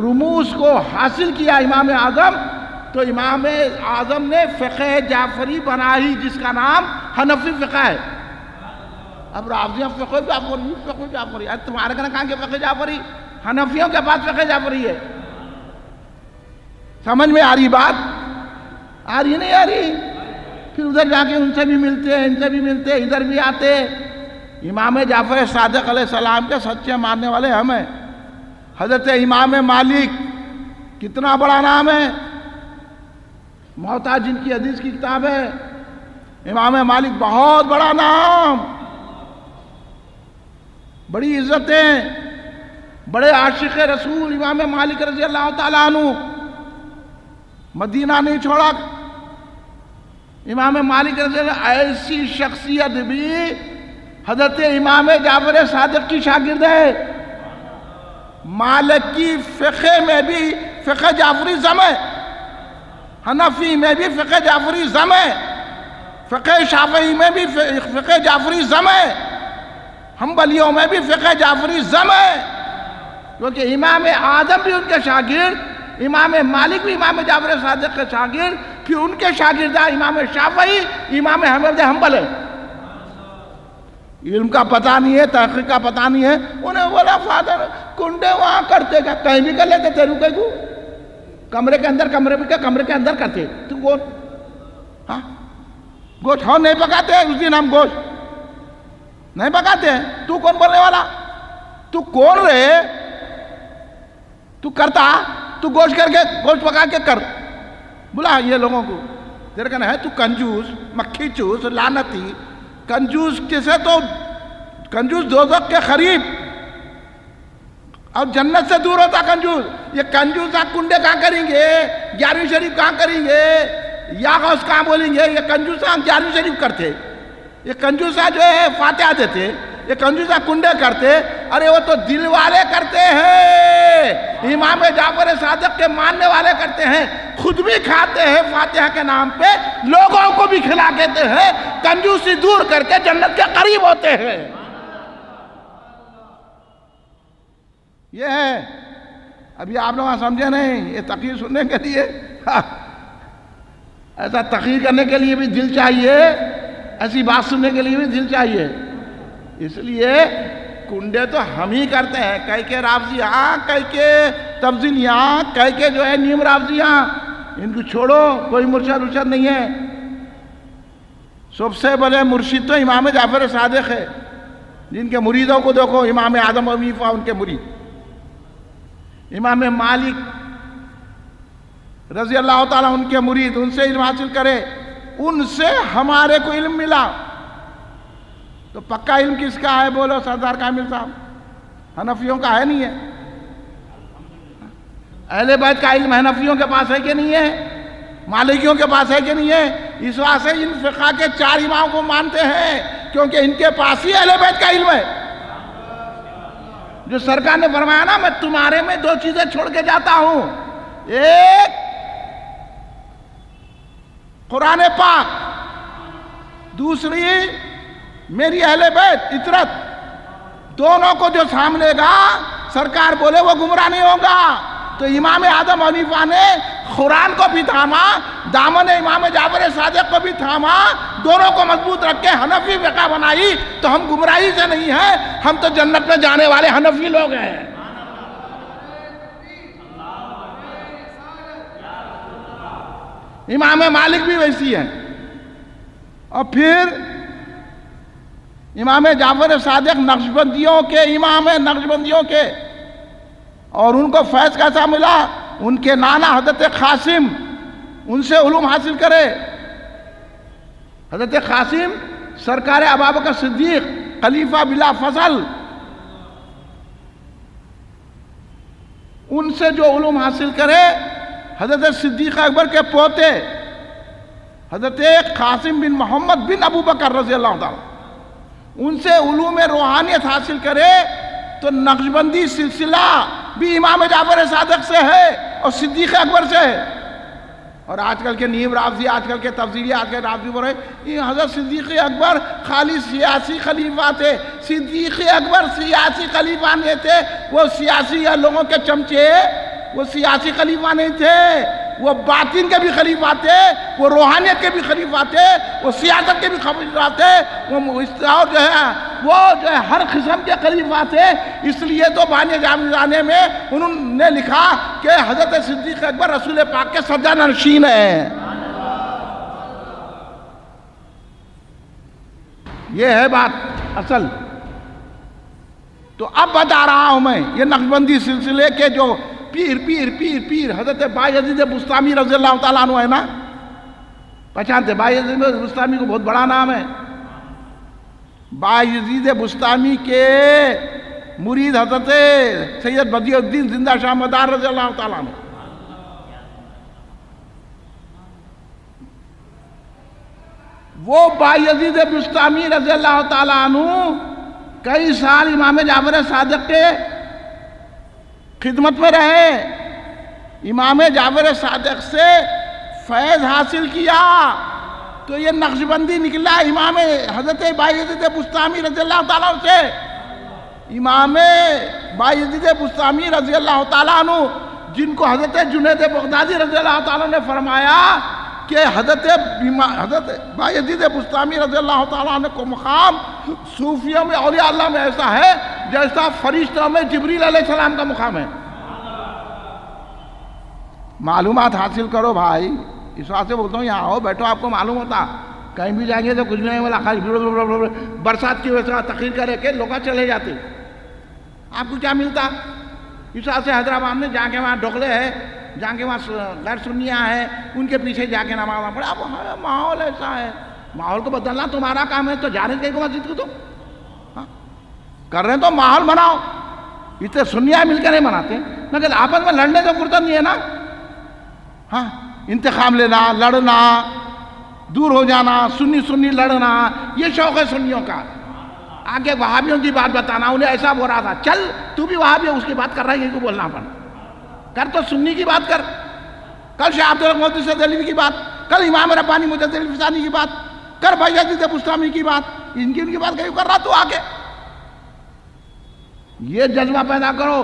رموز کو حاصل کیا امام اعظم. تو امام اعظم نے فقہ جعفری بنائی جس کا نام حنفی فقہ ہے. اب رافضیہ فقہ جعفری. تمہارے کہاں کے فقہ جعفری؟ حنفیوں کے پاس فقہ جعفری ہے. سمجھ میں آ رہی بات؟ آ رہی نہیں آ رہی؟ پھر ادھر جا کے ان سے بھی ملتے ہیں، ان سے بھی ملتے ہیں، ادھر بھی آتے. امام جعفر صادق علیہ السلام کے سچے ماننے والے ہم ہیں. حضرت امام مالک کتنا بڑا نام ہے، موطا جن کی حدیث کی کتاب ہے. امام مالک بہت بڑا نام، بڑی عزتیں، بڑے عاشق رسول امام مالک رضی اللہ تعالیٰ عنہ. مدینہ نہیں چھوڑا. امام مالک رضی اللہ ایسی شخصیت بھی حضرت امام جعفر صادق کی شاگرد ہے. مالک کی فقہ میں بھی فقہ جعفری ضم ہے، حنفی میں بھی فقہ جعفری ضم ہے، فقہ شافعی میں بھی فقہ جعفری ضم ہے، حنبلیوں میں بھی فقہ جعفری ضم ہے. کیونکہ امام اعظم بھی ان کے شاگرد، امام مالک بھی امام جعفر صادق کے شاگرد، پھر ان کے شاگردہ امام شافعی، امام احمد حنبل ہے. علم کا پتہ نہیں ہے، تحقیق کا پتہ نہیں ہے. انہیں بولا فادر کنڈے وہاں کرتے کیا؟ کہیں بھی کر لیتے تھے. رکے کو کمرے کے اندر، کمرے کے اندر کرتے. تو گوشت، ہاں گوشت ہاں نہیں پکاتے ہیں. اس دن ہم گوشت نہیں پکاتے ہیں. تو کون بولنے والا؟ تو کون رہے؟ تو کرتا، تو گوشت کر کے گوشت پکا کے کر. بلا یہ لوگوں کو. تیرے کہنا ہے تو کنجوس، مکھی چوس، لعنتی. کنجوس کسے؟ تو کنجوس دوزخ کے قریب اور جنت سے دور ہوتا کنجوس. یہ کنجوس آپ کنڈے کہاں کریں گے؟ 11ویں شریف کہاں کریں گے؟ یا غوث کہاں بولیں گے؟ یہ کنجوساں 11ویں شریف کرتے. یہ کنجوساں جو ہے فاتحہ دیتے. یہ کنجوساں کنڈے کرتے. ارے وہ تو دل والے کرتے ہیں، امام جعفر صادق کے ماننے والے کرتے ہیں. خود بھی کھاتے ہیں فاتحہ کے نام پہ، لوگوں کو بھی کھلا دیتے ہیں. کنجوسی دور کر کے جنت کے قریب ہوتے ہیں. یہ ہے. ابھی آپ لوگ سمجھے نہیں. یہ تقریر سننے کے لیے ایسا تقریر کرنے کے لیے بھی دل چاہیے، ایسی بات سننے کے لیے بھی دل چاہیے. اس لیے کنڈے تو ہم ہی کرتے ہیں. کئی کے رافضی یہاں، کئی کے تفضیل یہاں، کئی کے جو ہے نیم رافضی یہاں. ان کو چھوڑو، کوئی مرشد نہیں ہے. سب سے بڑے مرشد تو امام جعفر صادق ہے. جن کے مریدوں کو دیکھو، امام اعظم ابو حنیفہ ان کے مرید، امام مالک رضی اللہ تعالیٰ ان کے مرید. ان سے علم حاصل کرے. ان سے ہمارے کو علم ملا. تو پکا علم کس کا ہے؟ بولو سردار کامل صاحب. حنفیوں کا ہے نہیں ہے؟ اہل بیت کا علم حنفیوں کے پاس ہے کہ نہیں ہے؟ مالکیوں کے پاس ہے کہ نہیں ہے؟ اس واسطے ان فقہ کے 4 امام کو مانتے ہیں، کیونکہ ان کے پاس ہی اہل بیت کا علم ہے. جو سرکار نے فرمایا نا، میں تمہارے میں 2 چیزیں چھوڑ کے جاتا ہوں. ایک قرآن پاک، دوسری میری اہل بیت اطرت. دونوں کو جو سامنے گا سرکار بولے وہ گمراہ نہیں ہوگا. تو امام اعظم حنیفہ نے قرآن کو بھی تھاما، دامن امام جعفر صادق کو بھی تھاما، دونوں کو مضبوط رکھ کے حنفی فقہ بنائی. تو ہم گمراہی سے نہیں ہیں، ہم تو جنت میں جانے والے حنفی لوگ ہیں. امام مالک بھی ویسی ہیں. اور پھر امام جعفر صادق نقشبندیوں کے امام ہیں، نقشبندیوں کے. اور ان کو فیض کیسا ملا؟ ان کے نانا حضرت قاسم ان سے علوم حاصل کرے. حضرت قاسم سرکار ابوبکر صدیق خلیفہ بلا فضل، ان سے جو علوم حاصل کرے. حضرت صدیق اکبر کے پوتے حضرت قاسم بن محمد بن ابوبکر رضی اللہ تعالیٰ، ان سے علوم روحانیت حاصل کرے. تو نقشبندی سلسلہ بھی امام جعفر صادق سے ہے اور صدیق اکبر سے ہے. اور آج کل کے نیم رافضی، آج کل کے تفضیلی، آج کل رافضی بول رہے ہیں یہ حضرت صدیق اکبر خالی سیاسی خلیفہ تھے. صدیق اکبر سیاسی خلیفہ نہیں تھے، وہ سیاسی لوگوں کے چمچے، وہ سیاسی خلیفہ نہیں تھے. وہ باطن کے بھی خلیفہ تھے، وہ روحانیت کے بھی خلیفہ تھے، وہ سیاست کے بھی خلیفہ تھے، وہ جو ہے ہر قسم کے خلیفہ تھے۔ اس لیے تو بانی جامعہ میں انہوں نے لکھا کہ حضرت صدیق اکبر رسول پاک کے سجدہ نشین ہیں۔ یہ ہے بات اصل۔ تو اب بتا رہا ہوں میں یہ نقشبندی سلسلے کے جو پیر حضرت بایزید بسطامی رضی اللہ تعالیٰ عنہ ہے نا، پہچانتے؟ بایزید بسطامی کو بہت بڑا نام ہے۔ بایزید بسطامی کے مرید حضرت سید بدیع الدین زندہ شاہ مدار رضی اللہ تعالیٰ عنہ۔ وہ بایزید بسطامی رضی اللہ تعالیٰ عنہ کئی سال امام جعفر صادق کے خدمت میں رہے، امام جعفر صادق سے فیض حاصل کیا، تو یہ نقشبندی نکلا امام حضرت بایزید بسطامی رضی اللہ تعالیٰ عنہ سے۔ امام بایزید بسطامی رضی اللہ تعالیٰ عنہ جن کو حضرت جنید بغدادی رضی اللہ تعالیٰ نے فرمایا کہ حضرت بایزید بسطامی رضی اللہ تعالیٰ عنہ کو مقام صوفیوں میں اولیاء اللہ میں ایسا ہے جیسا فرشتوں میں جبریل علیہ السلام کا مقام ہے۔ معلومات حاصل کرو بھائی، اس واسطے بولتا ہوں یہاں آؤ بیٹھو، آپ کو معلوم ہوتا کہیں بھی جائیں گے تو کچھ نہیں بولا، برسات کی وجہ سے تقریر کرے کے لوگ چلے جاتے، آپ کو کیا ملتا؟ اس واسطے حیدرآباد میں جا کے وہاں ڈھوکلے ہیں، جا کے وہاں غیر سنیاں ہیں، ان کے پیچھے جا کے نماز پڑھا۔ اب ماحول ایسا ہے، ماحول کو بدلنا تمہارا کام ہے، تو جا رہے کو مسجد کو تو کر رہے ہیں تو ماحول بناؤ۔ اتنے سنیاں مل کے نہیں بناتے، مگر آپس میں لڑنے کا فرصت نہیں ہے نا۔ ہاں، انتخاب لینا، لڑنا، دور ہو جانا، سنی لڑنا، یہ شوق ہے سنیوں کا۔ آگے وہابیوں کی بات بتانا، انہیں ایسا بول رہا تھا، چل تو بھی وہابی ہے، اس کی بات کر رہا ہے، یہ کو بولنا پڑا، کر تو سنی کی بات کر۔ کل شیخ عبدالقادر سے دہلوی کی بات، کل امام ربانی مجدد الفسانی کی بات کر، بایزید بسطامی کی بات، ان کی بات کیوں کر رہا تو آگے؟ یہ جذبہ پیدا کرو۔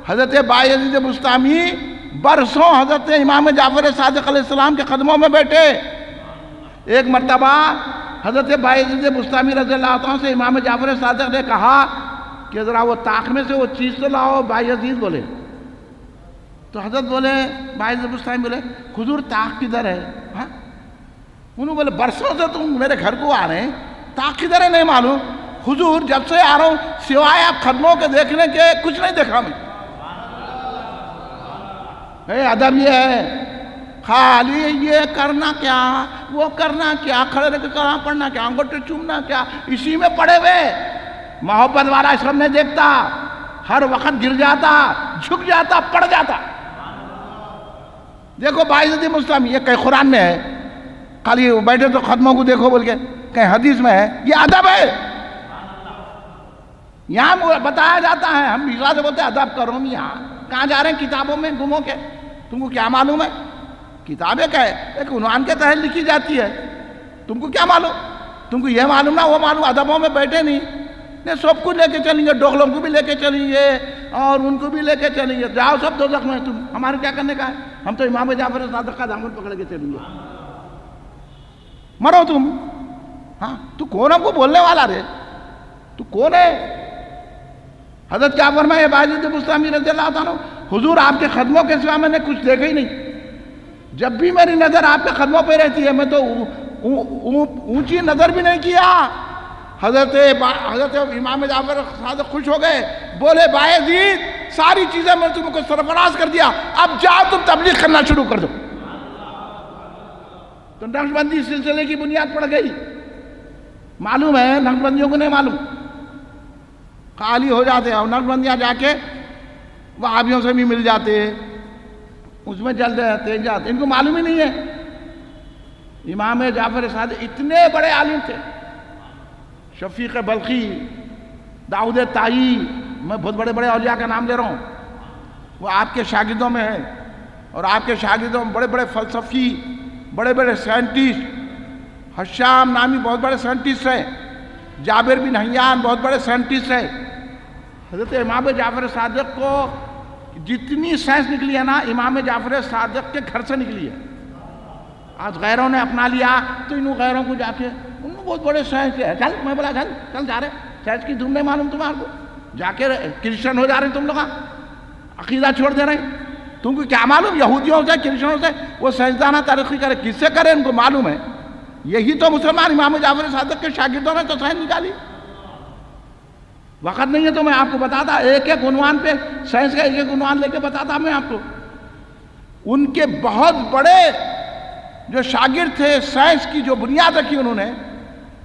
حضرت بایزید بسطامی برسوں حضرت امام جعفر صادق علیہ السلام کے قدموں میں بیٹھے۔ ایک مرتبہ حضرت بایزید بسطامی رضی اللہ عنہ سے امام جعفر صادق نے کہا کہ ذرا وہ طاق میں سے وہ چیز تو لاؤ۔ بایزید بولے تو حضرت بولے، بایزید بسطامی بولے حضور طاق کدھر ہے؟ ہاں، انہوں بولے برسوں سے تم میرے گھر کو آ رہے ہیں، طاق کدھر ہے نہیں معلوم؟ حضور جب سے آ رہا ہوں سوائے آپ قدموں کے دیکھنے کے کچھ نہیں دیکھا میں۔ ادب یہ ہے، خالی یہ کرنا کیا، وہ کرنا کیا، کھڑے رہ کے کہاں پڑھنا کیا، انگوٹھے چومنا کیا، اسی میں پڑے ہوئے۔ محبت والا اس میں دیکھتا، ہر وقت گر جاتا، جھک جاتا، پڑ جاتا۔ دیکھو بایزید بسطامی، یہ کہیں قرآن میں ہے، خالی بیٹھے تو ختموں کو دیکھو بول کے، کہیں حدیث میں ہے، یہ ادب ہے۔ یہاں بتایا جاتا ہے، ہم سے بولتے ہیں ادب کرو، یہاں کہاں جا رہے ہیں؟ کتابوں میں گمو کے، تم کو کیا معلوم ہے؟ کتابیں کیا ہے؟ ایک عنوان کے تحت لکھی جاتی ہے، تم کو کیا معلوم؟ تم کو یہ معلوم نہ وہ معلوم، ادبوں میں بیٹھے نہیں، سب کچھ لے کے چلیں گے، ڈوغلوں کو بھی لے کے چلیں گے اور ان کو بھی لے کے چلیں گے، جاؤ سب دوزخ میں، تم ہمارے کیا کرنے کا ہے؟ ہم تو امام جعفر صادق کا دامن پکڑ کے چلیں گے، مرو تم۔ ہاں، تو کون ہم کو بولنے والا رے؟ تو کون ہے؟ حضرت کیا فرمائے بایزید بسطامی رضی اللہ عنہ، حضور آپ کے قدموں کے سوا میں نے کچھ دیکھا ہی نہیں، جب بھی میری نظر آپ کے قدموں پہ رہتی ہے میں تو اونچی نظر بھی نہیں کیا۔ حضرت امام جعفر صادق خوش ہو گئے، بولے بایزید ساری چیزیں میں تم کو سرفراز کر دیا، اب جاؤ تم تبلیغ کرنا شروع کر دو۔ تو نقشبندی سلسلے کی بنیاد پڑ گئی۔ معلوم ہے نقشبندیوں کو نہیں معلوم، خالی ہو جاتے ہیں، اور نقشبندیاں جا کے وہابیوں سے بھی مل جاتے، اس میں جل جاتے، ان کو معلوم ہی نہیں ہے۔ امام جعفر صادق اتنے بڑے عالم تھے، شفیق بلخی، داؤد طائی، میں بہت بڑے بڑے اولیاء کا نام لے رہا ہوں، وہ آپ کے شاگردوں میں ہے، اور آپ کے شاگردوں میں بڑے بڑے فلسفی، بڑے بڑے سائنٹسٹ، حشام نامی بہت بڑے سائنٹسٹ ہیں، جابر بن حیان بہت بڑے سائنٹسٹ ہیں۔ حضرت امام جعفر صادق کو جتنی سائنس نکلی ہے نا امام جعفر صادق کے گھر سے نکلی ہے. آج غیروں نے اپنا لیا تو انہوں غیروں کو جا کے ان کو بہت بڑے سائنس ہے. چل میں بولا چل جا رہے سائنس کی دھوم نہیں معلوم تمہارے کو, جا کے کرسچن ہو جا رہے تم لوگ, عقیدہ چھوڑ دے رہے ہیں. تم کو کیا معلوم یہودیوں سے کرسچنوں سے وہ سائنسدانہ ترقی کرے, کس سے کرے ان کو معلوم ہے. یہی تو مسلمان امام جعفر صادق کے شاگردوں نے تو سائنس نکالی. وقت نہیں ہے تو میں آپ کو بتاتا ایک ایک عنوان پہ سائنس کا ایک ایک عنوان لے کے بتاتا میں آپ کو. ان کے بہت بڑے جو شاگرد تھے سائنس کی جو بنیاد رکھی انہوں نے,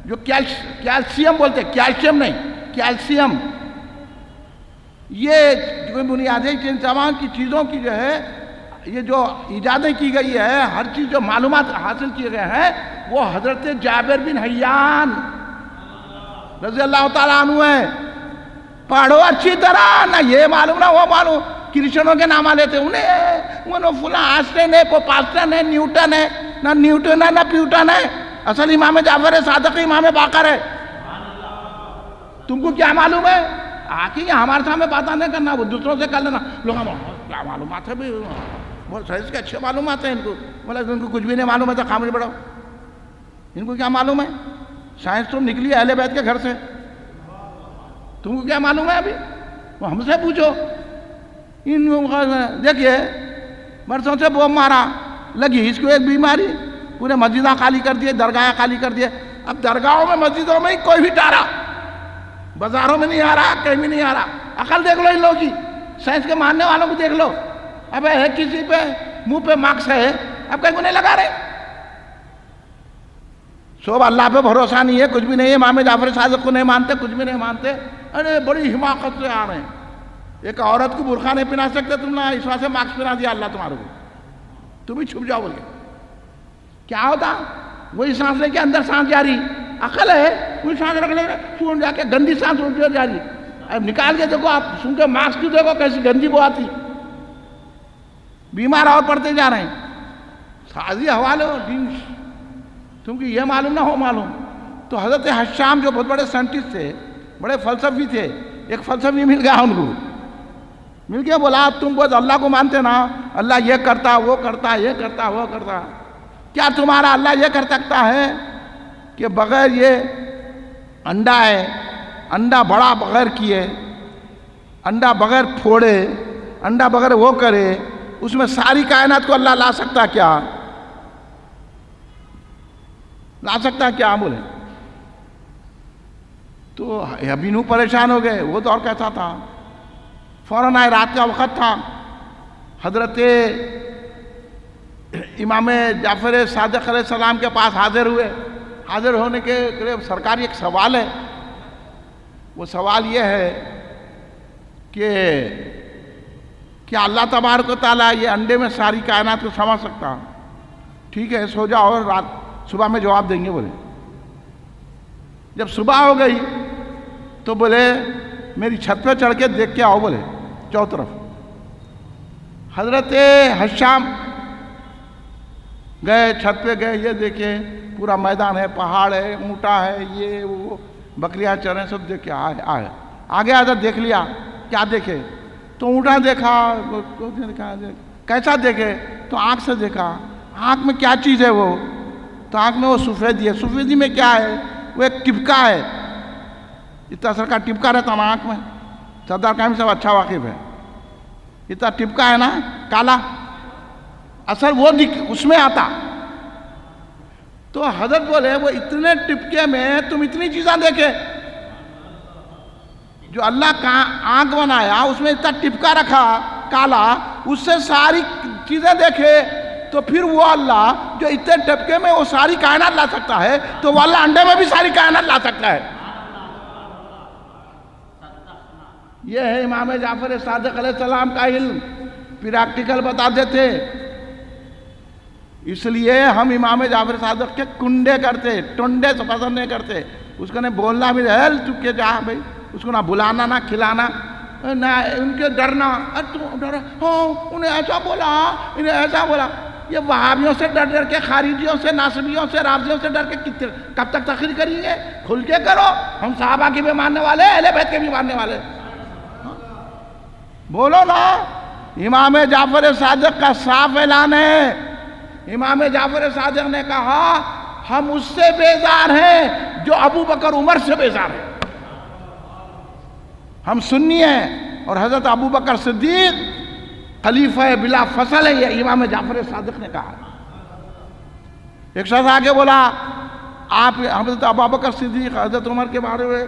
جو کیلشیم بولتے, کیلشیم نہیں کیلشیم, یہ جو بنیادیں انسان کی چیزوں کی جو ہے یہ جو ایجادیں کی گئی ہے, ہر چیز جو معلومات حاصل کیے گئے ہیں وہ حضرت جابر بن حیان رضی اللہ تعالیٰ عنہ ہیں. پڑھو اچھی طرح, نہ یہ معلوم نہ وہ معلوم. کرسچنوں کے نام لیتے انہیں فلاں آئنسٹائن ہے, کو پاسٹن ہے, نیوٹن ہے, نہ نیوٹن ہے نہ پیوٹن ہے. اصل امام جعفر صادق امام باقر ہے. تم کو کیا معلوم ہے؟ آکے یہ ہمارے سامنے باتیں نہیں کرنا, وہ دوسروں سے کر لینا. لوگ کیا معلومات ہے بھی, بہت سائنس کے اچھے معلومات ہیں ان کو. بولا ان کو کچھ بھی نہیں معلوم ہے تو خاموش بڑھو. ان کو کیا معلوم ہے؟ سائنس تو نکلی اہل بیت کے گھر سے. تم کو کیا معلوم ہے ابھی؟ وہ ہم سے پوچھو. دیکھیے برسوں سے بوم مارا, لگی اس کو ایک بیماری, پورے مسجدیں خالی کر دیے, درگاہیں خالی کر دیے. اب درگاہوں میں مسجدوں میں ہی کوئی بھی ٹارا, بازاروں میں نہیں آ رہا, کہیں بھی نہیں آ رہا. عقل دیکھ لو ان لوگوں کی, سائنس کے ماننے والوں کو دیکھ لو. اب ہے کسی پہ منہ پہ مارکس ہے, اب کہیں کو نہیں لگا رہے. سب اللہ پہ بھروسہ نہیں ہے, کچھ بھی نہیں ہے. امام جعفر صادق کو نہیں مانتے, کچھ بھی نہیں مانتے. ارے بڑی حماقت سے آ رہے ہیں. ایک عورت کو برقع نہیں پہنا سکتے تم نے, اس واسطے مارکس پہنا دیا اللہ تمہارے کو, تم ہی چھپ جاؤ بول کے. کیا ہوتا؟ وہی سانس لے کے اندر سانس جاری, عقل ہے وہی سانس رکھ لے, سن جا کے گندی سانس اٹھ جاری. اب نکال کے دیکھو آپ, سن کے مارکس کی دیکھو کیسی گندی بو آتی. بیمار اور پڑتے جا رہے ہیں. سازی حوالے ہو دین, تم کو یہ معلوم نہ ہو معلوم. تو حضرت حشام جو بہت بڑے سائنٹسٹ تھے, بڑے فلسفی تھے, ایک فلسفی مل گیا ان کو, مل کے بولا تم بہت اللہ کو مانتے نا, اللہ یہ کرتا وہ کرتا یہ کرتا وہ کرتا, کیا تمہارا اللہ یہ کر سکتا ہے کہ بغیر یہ انڈا ہے, انڈا بڑا بغیر کیے, انڈا بغیر پھوڑے, انڈا بغیر وہ کرے, اس میں ساری کائنات کو اللہ لا سکتا کیا؟ لا سکتا کیا بولے؟ تو ابھی نو پریشان ہو گئے. وہ تو اور کیسا تھا, فوراً آئے, رات کا وقت تھا. حضرت امام جعفر صادق علیہ السلام کے پاس حاضر ہوئے. حاضر ہونے کے قریب سرکاری ایک سوال ہے. وہ سوال یہ ہے کہ کیا اللہ تبارک و تعالیٰ یہ انڈے میں ساری کائنات کو سمجھ سکتا؟ ٹھیک ہے سو جاؤ اور رات صبح میں جواب دیں گے. بولے جب صبح ہو گئی تو بولے میری چھت پہ چڑھ کے دیکھ کے آؤ. بولے چاروں طرف. حضرت حشام گئے, چھت پہ گئے, یہ دیکھے پورا میدان ہے, پہاڑ ہے, اونٹا ہے, یہ وہ بکریاں چریں, سب دیکھ کے آئے. آگے آدھا دیکھ لیا. کیا دیکھے؟ تو اونٹا دیکھا. کیسا دیکھے؟ تو آنکھ سے دیکھا. آنکھ میں کیا چیز ہے وہ؟ تو آنکھ میں وہ سفیدی ہے. سفیدی میں کیا ہے؟ وہ ایک ٹپکا ہے, اتنا سر کا ٹپکا رہتا نا آنکھ میں. سردار قائم صاحب اچھا واقف ہے. اتنا ٹپکا ہے نا کالا, اثر وہ اس میں آتا. تو حضرت بولے وہ اتنے ٹپکے میں تم اتنی چیزیں دیکھے, جو اللہ کا آنکھ بنایا اس میں اتنا ٹپکا رکھا کالا, اس سے ساری چیزیں دیکھے. تو پھر وہ اللہ جو اتنے ٹپکے میں وہ ساری کائنات لا سکتا ہے, تو وہ اللہ انڈے میں بھی ساری کائنات لا سکتا ہے. یہ ہے امام جعفر صادق علیہ السلام کا علم. پریکٹیکل بتاتے تھے. اس لیے ہم امام جعفر صادق کے کنڈے کرتے, ٹنڈے سے پسند نہیں کرتے. اس کو نہیں بولنا بھی ہے تو کہ جا بھائی, اس کو نہ بلانا نہ کھلانا نہ ان کے ڈرنا. انہیں ایسا بولا, انہیں ایسا بولا. یہ وہابیوں سے ڈر ڈر کے, خارجیوں سے, ناصبیوں سے, رافضیوں سے ڈر کے کب تک تقریر کریں گے؟ کھل کے کرو. ہم صحابہ کی بھی ماننے والے, اہل بیت کے بھی ماننے والے. بولو نا. امام جعفر صادق کا صاف اعلان ہے. امام جعفر صادق نے کہا ہم اس سے بیزار ہیں جو ابو بکر عمر سے بیزار ہیں. ہم سنی ہیں اور حضرت ابو بکر صدیق خلیفہ بلا فصل ہے، یہ امام جعفر صادق نے کہا. ایک شخص آگے بولا آپ حضرت ابو بکر صدیق حضرت عمر کے بارے میں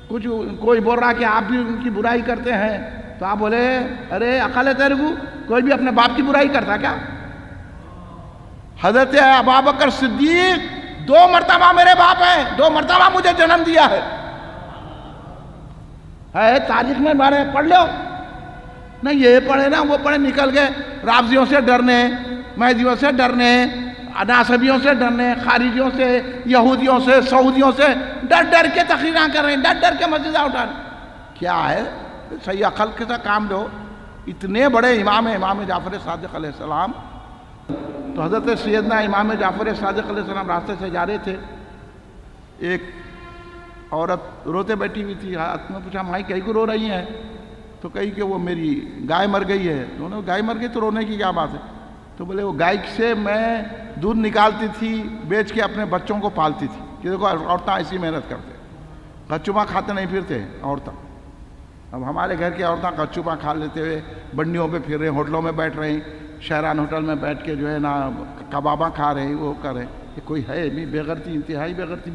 کچھ کوئی بول رہا کہ آپ بھی ان کی برائی کرتے ہیں، تو آپ بولے ارے عقل ہے تیرے کو، کوئی بھی اپنے باپ کی برائی کرتا کیا؟ حضرت ابو بکر صدیق 2 مرتبہ میرے باپ ہیں، 2 مرتبہ مجھے جنم دیا ہے. تاریخ میں بارے پڑھ لو نہ، یہ پڑھے نا وہ پڑھے، نکل گئے رافضیوں سے ڈرنے، مہدیوں سے ڈرنے، ناصبیوں سے ڈرنے، خارجیوں سے، یہودیوں سے، سعودیوں سے ڈر ڈر کے تقریراں کر رہے ہیں، ڈر ڈر کے مسجدیں اٹھا رہے ہیں. کیا ہے؟ صحیح عقل کے ساتھ کام لو. اتنے بڑے امام ہیں امام جعفر صادق علیہ السلام. تو حضرت سیدنا امام جعفر صادق علیہ السلام راستے سے جا رہے تھے، ایک عورت روتے بیٹھی ہوئی تھی. ہاتھ میں پوچھا مائی کہیں کو رو رہی ہیں؟ تو کہی کہ وہ میری گائے مر گئی ہے. انہوں نے گائے مر گئی تو رونے کی کیا بات ہے؟ تو بولے وہ گائے سے میں دودھ نکالتی تھی، بیچ کے اپنے بچوں کو پالتی تھی. کہ دیکھو عورتیں ایسی محنت کرتے، کچوبا کھاتے نہیں پھرتے عورتیں. اب ہمارے گھر کی عورتیں کچوبا کھا لیتے ہوئے بنڈیوں پہ پھر رہے ہیں، ہوٹلوں میں بیٹھ رہے ہیں، شہران ہوٹل میں بیٹھ کے جو ہے نا کباباں کھا رہے ہیں، وہ کر رہے ہیں. یہ کوئی ہے بھی بے غیرتی، انتہائی بے غیرتی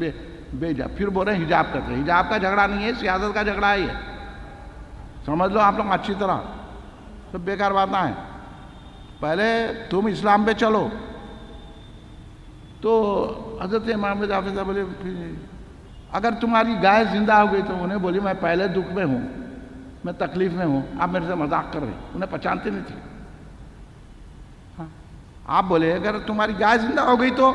بے جا. پھر بول رہے ہیں حجاب کرتے ہیں. حجاب کا جھگڑا نہیں ہے، سیاست کا جھگڑا ہے. یہ سمجھ لو آپ لوگ اچھی طرح، سب بیکار باتیں ہیں. پہلے تم اسلام پہ چلو. تو حضرت امام جعفر صاحب بولے اگر تمہاری گائے زندہ ہو گئی، تو انہیں بولی میں پہلے دکھ میں ہوں، میں تکلیف میں ہوں، آپ میرے سے مذاق کر رہے ہیں. انہیں پہچانتے نہیں تھے. آپ بولے اگر تمہاری گائے زندہ ہو گئی تو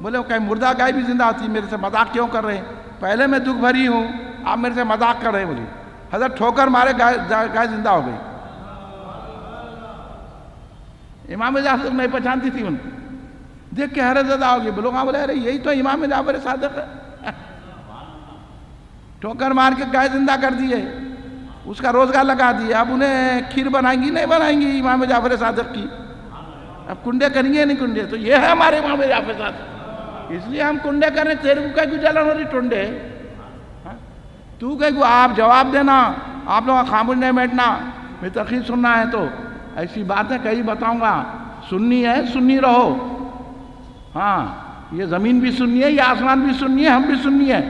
بولے کہ مردہ گائے بھی زندہ ہوتی، میرے سے مذاق کیوں کر رہے ہیں؟ پہلے میں دکھ بھری ہوں، آپ میرے سے مذاق کر رہے ہیں. بولی حضرت ٹھوکر مارے گائے زندہ ہو گئی. امام جعفر نہیں پہچانتی تھی. ان دیکھ کے حیرت زدہ ہوگی. لوگ بولے ارے یہی تو امام جعفر صادق ہے، ٹھوکر مار کے گائے زندہ کر دیے، اس کا روزگار لگا دیا. اب انہیں کھیر بنائیں گی نہیں بنائیں گی امام جعفر صادق کی؟ اب کنڈے کریں گے نہیں کنڈے؟ تو یہ ہے ہمارے امام جعفر صادق. اس لیے ہم کنڈے کریں. تیرے کو کہیں کو جلن ہو رہی ٹنڈے؟ تو کہیں کو آپ جواب دینا، آپ لوگوں خاموش نہیں بیٹھنا. میں تقریر سننا ہے تو ایسی باتیں کہیں بتاؤں گا. سنی ہے سنی رہو. ہاں یہ زمین بھی سنی ہے، یہ آسمان بھی سنی ہے، ہم بھی سنی ہے.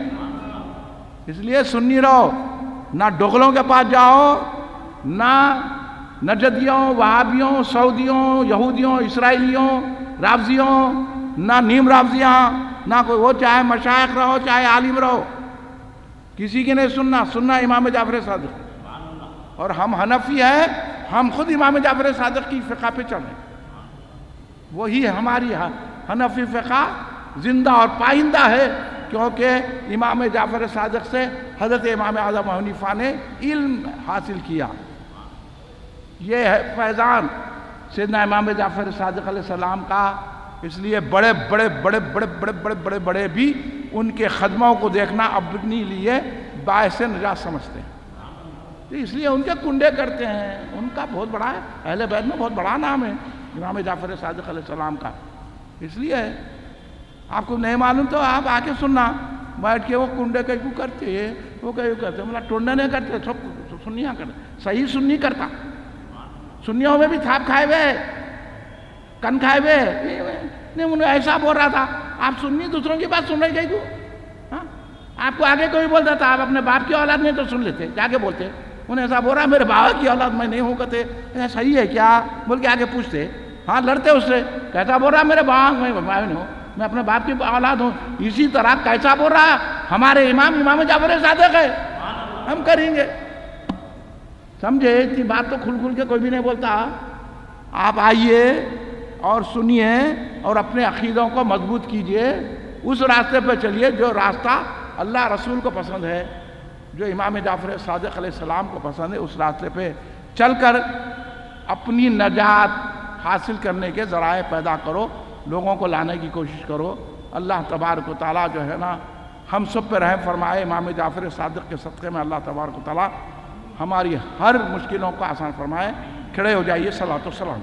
اس لیے سنی رہو. نہ ڈوغلوں کے پاس جاؤ، نہ نجدیوں، وہابیوں، سعودیوں، یہودیوں، اسرائیلیوں، رافضیوں، نہ نیم رافضیاں، نہ کوئی وہ، چاہے مشائخ رہو چاہے عالم رہو، کسی کی نہیں سننا. سننا امام جعفر صادق. اور ہم حنفی ہیں، ہم خود امام جعفر صادق کی فقہ پہ چل رہے ہیں. وہی ہماری حنفی فقہ زندہ اور پائندہ ہے، کیونکہ امام جعفر صادق سے حضرت امام اعظم حنیفہ نے علم حاصل کیا. یہ ہے فیضان سیدنا امام جعفر صادق علیہ السلام کا. اس لیے بڑے بڑے بڑے بڑے بڑے بڑے بڑے بڑے بھی ان کے خدموں کو دیکھنا اپنے لیے باعث نجات سمجھتے ہیں. تو اس لیے ان کے کنڈے کرتے ہیں. ان کا بہت بڑا ہے، اہل بیت میں بہت بڑا نام ہے امام جعفر صادق علیہ السلام کا. اس لیے آپ کو نہیں معلوم تو آپ آ کے سننا. بیٹھ کے وہ کنڈے کہیں کو کرتے ہیں، وہ کہیں کو کرتے ہیں. مطلب ٹنڈے نہیں کرتے، سب سنیاں کرتے. صحیح سنی کرتا. سنیوں میں بھی تھاپ کھائے ہوئے، کن کھائے ہوئے. نہیں انہیں ایسا بول رہا تھا. آپ سننی دوسروں کی بات سن رہے کہیں کو؟ آپ کو آگے کوئی بولتا تھا آپ اپنے باپ کی اولاد نہیں تو سن لیتے، آگے بولتے. انہیں ایسا بول رہا میرے بابا کی اولاد میں نہیں ہوں، کہتے صحیح ہے کیا بول کے آگے پوچھتے. ہاں لڑتے اس سے. کیسا بول رہا میرے بابا میں نہیں ہوں، میں اپنے باپ کی اولاد ہوں. اسی طرح کیسا بول رہا ہمارے امام جعفر صادق ہے، ہم کریں گے. سمجھے؟ اتنی بات تو کھل کھل کے کوئی بھی نہیں بولتا. آپ آئیے اور سنیے اور اپنے عقیدوں کو مضبوط کیجئے. اس راستے پہ چلیے جو راستہ اللہ رسول کو پسند ہے، جو امام جعفر صادق علیہ السلام کو پسند ہے. اس راستے پہ چل کر اپنی نجات حاصل کرنے کے ذرائع پیدا کرو، لوگوں کو لانے کی کوشش کرو. اللہ تبارک و تعالیٰ جو ہے نا ہم سب پہ رحم فرمائے. امام جعفر صادق کے صدقے میں اللہ تبارک و تعالیٰ ہماری ہر مشکلوں کو آسان فرمائے. کھڑے ہو جائیے، صلاۃ و سلام۔